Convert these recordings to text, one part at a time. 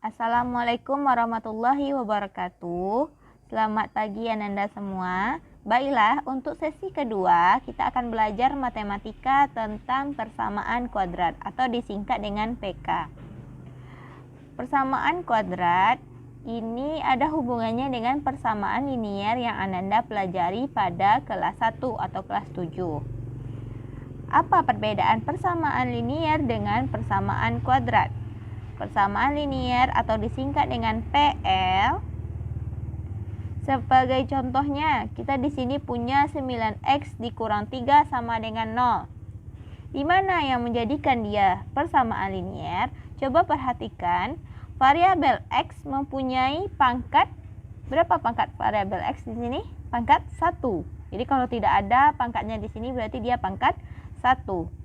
Assalamualaikum warahmatullahi wabarakatuh. Selamat pagi Ananda semua. Baiklah, untuk sesi kedua kita akan belajar matematika tentang persamaan kuadrat atau disingkat dengan PK. Persamaan kuadrat ini ada hubungannya dengan persamaan linier yang Ananda pelajari pada kelas 1 atau kelas 7. Apa perbedaan persamaan linier dengan persamaan kuadrat? Persamaan linier atau disingkat dengan PL. Sebagai contohnya, kita di sini punya 9x dikurang 3 sama dengan 0. Di mana yang menjadikan dia persamaan linier? Coba perhatikan, variabel x mempunyai pangkat, berapa pangkat variabel x di sini? Pangkat 1. Jadi kalau tidak ada pangkatnya di sini berarti dia pangkat 1.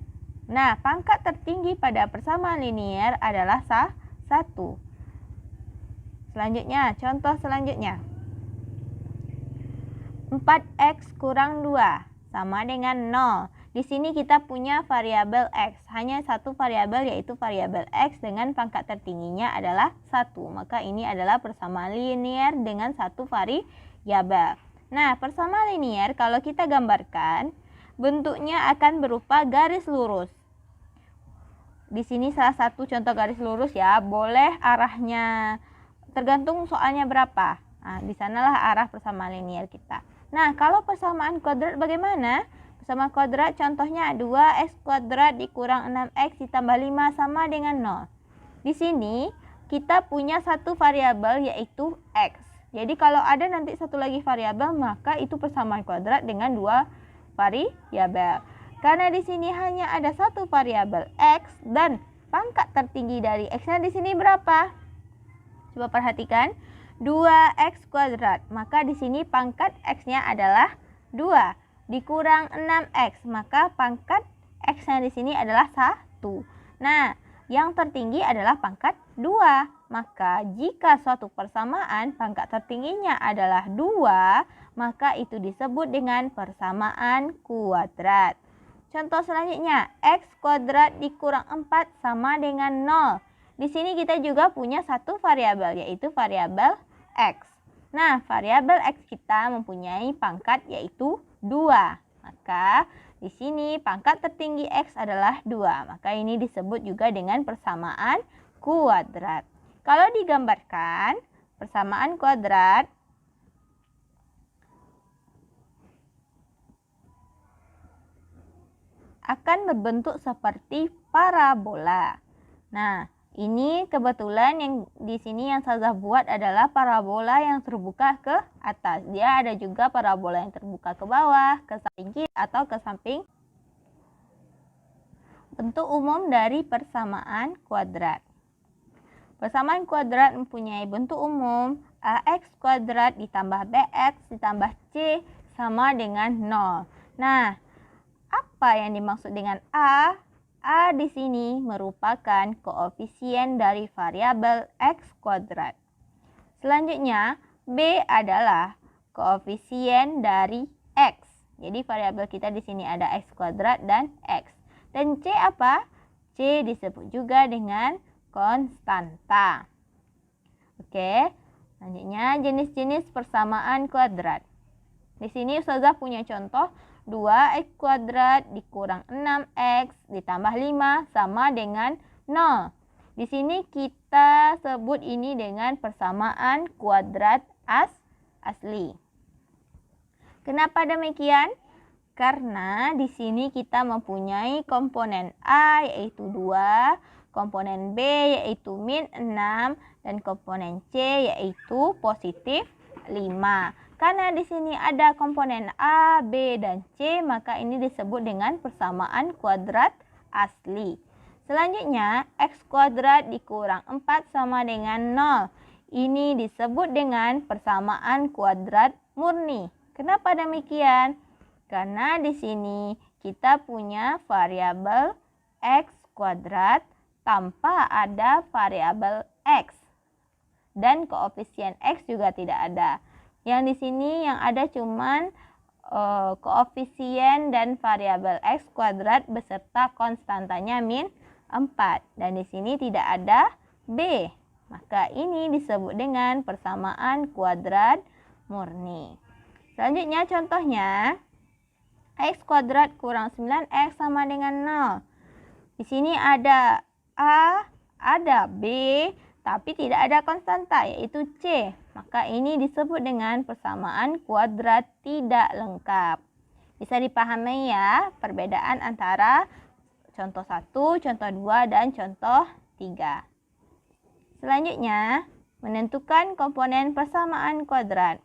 Nah, pangkat tertinggi pada persamaan linier adalah 1. Selanjutnya, contoh selanjutnya. 4x kurang 2 sama dengan 0. Di sini kita punya variabel x. Hanya satu variabel yaitu variabel x dengan pangkat tertingginya adalah 1. Maka ini adalah persamaan linier dengan satu variabel. Nah, persamaan linier kalau kita gambarkan, bentuknya akan berupa garis lurus. Di sini salah satu contoh garis lurus ya, boleh arahnya tergantung soalnya berapa. Nah, di sanalah arah persamaan linier kita. Nah, kalau persamaan kuadrat bagaimana? Persamaan kuadrat contohnya 2x kuadrat dikurang 6x ditambah 5 sama dengan 0. Di sini kita punya satu variabel yaitu x. Jadi kalau ada nanti satu lagi variabel, maka itu persamaan kuadrat dengan dua variabel. Karena di sini hanya ada satu variabel x dan pangkat tertinggi dari x-nya di sini berapa? Coba perhatikan, 2x kuadrat. Maka di sini pangkat x-nya adalah 2 dikurang 6x, maka pangkat x-nya di sini adalah 1. Nah, yang tertinggi adalah pangkat 2. Maka jika suatu persamaan pangkat tertingginya adalah 2, maka itu disebut dengan persamaan kuadrat. Contoh selanjutnya, x kuadrat dikurang 4 sama dengan 0. Di sini kita juga punya satu variabel yaitu variabel x. Nah, variabel x kita mempunyai pangkat yaitu 2. Maka di sini pangkat tertinggi x adalah 2. Maka ini disebut juga dengan persamaan kuadrat. Kalau digambarkan, persamaan kuadrat akan berbentuk seperti parabola. Nah, ini kebetulan yang di sini yang saya buat adalah parabola yang terbuka ke atas. Dia ada juga parabola yang terbuka ke bawah, ke samping kiri atau ke samping. Bentuk umum dari persamaan kuadrat. Persamaan kuadrat mempunyai bentuk umum ax kuadrat ditambah bx ditambah c sama dengan 0. Nah, apa yang dimaksud dengan A? A di sini merupakan koefisien dari variabel x kuadrat. Selanjutnya, B adalah koefisien dari x. Jadi variabel kita di sini ada x kuadrat dan x. Dan C apa? C disebut juga dengan konstanta. Oke, selanjutnya jenis-jenis persamaan kuadrat. Di sini Ustazah punya contoh 2x kuadrat dikurang 6x ditambah 5 sama dengan 0. Di sini kita sebut ini dengan persamaan kuadrat asli. Kenapa demikian? Karena di sini kita mempunyai komponen A yaitu 2, komponen B yaitu min 6, dan komponen C yaitu positif 5. Karena di sini ada komponen A, B, dan C, maka ini disebut dengan persamaan kuadrat asli. Selanjutnya, x kuadrat dikurang 4 sama dengan 0. Ini disebut dengan persamaan kuadrat murni. Kenapa demikian? Karena di sini kita punya variabel x kuadrat tanpa ada variabel x. Dan koefisien x juga tidak ada. Yang di sini yang ada cuman koefisien dan variabel x kuadrat beserta konstantanya min 4. Dan di sini tidak ada b. Maka ini disebut dengan persamaan kuadrat murni. Selanjutnya contohnya, x kuadrat kurang 9x sama dengan 0. Di sini ada A, ada B, tapi tidak ada konstanta yaitu C. Maka ini disebut dengan persamaan kuadrat tidak lengkap. Bisa dipahami ya perbedaan antara contoh 1, contoh 2, dan contoh 3. Selanjutnya, menentukan komponen persamaan kuadrat.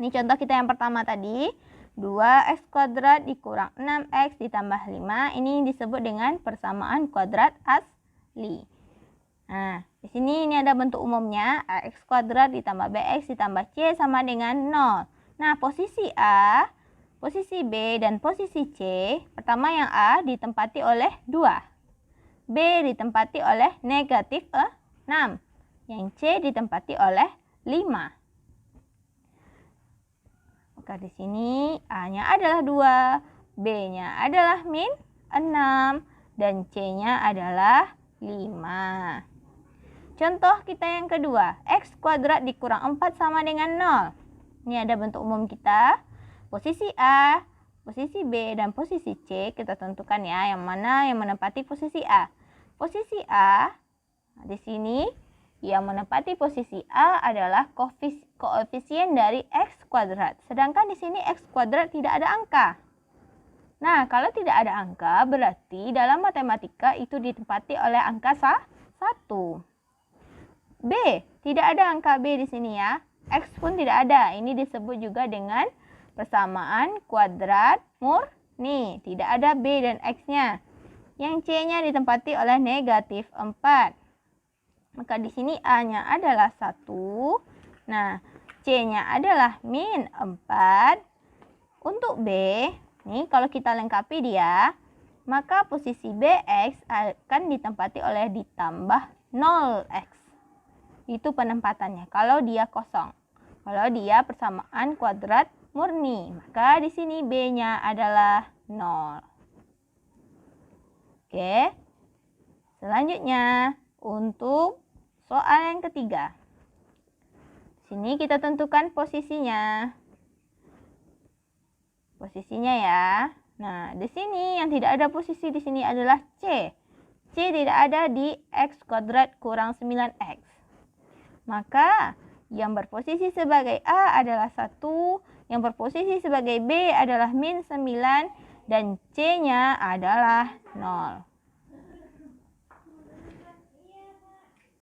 Ini contoh kita yang pertama tadi. 2x kuadrat dikurang 6x ditambah 5. Ini disebut dengan persamaan kuadrat asli. Nah, di sini ini ada bentuk umumnya. Ax kuadrat ditambah bx ditambah c sama dengan 0. Nah, posisi A, posisi B, dan posisi C. Pertama yang A ditempati oleh 2. B ditempati oleh negatif 6. Yang C ditempati oleh 5. Maka di sini A-nya adalah 2, B-nya adalah min 6, dan C-nya adalah 5. Contoh kita yang kedua, x kuadrat dikurang 4 sama dengan 0. Ini ada bentuk umum kita. Posisi A, posisi B, dan posisi C kita tentukan ya, yang mana yang menempati posisi A. Posisi A, di sini yang menempati posisi A adalah koefisien dari x kuadrat. Sedangkan di sini x kuadrat tidak ada angka. Nah, kalau tidak ada angka, berarti dalam matematika itu ditempati oleh angka 1. B, tidak ada angka B di sini ya. X pun tidak ada. Ini disebut juga dengan persamaan kuadrat murni. Tidak ada B dan X-nya. Yang C-nya ditempati oleh negatif 4. Maka di sini A-nya adalah 1. Nah, C-nya adalah min 4. Untuk B, nih kalau kita lengkapi dia, maka posisi BX akan ditempati oleh ditambah 0X. Itu penempatannya kalau dia kosong. Kalau dia persamaan kuadrat murni, maka di sini B-nya adalah 0. Oke. Selanjutnya untuk soal yang ketiga. Sini kita tentukan posisinya. Posisinya ya. Nah, di sini yang tidak ada posisi di sini adalah C. C tidak ada di x kuadrat kurang 9x. Maka yang berposisi sebagai A adalah 1, yang berposisi sebagai B adalah min 9, dan C-nya adalah 0.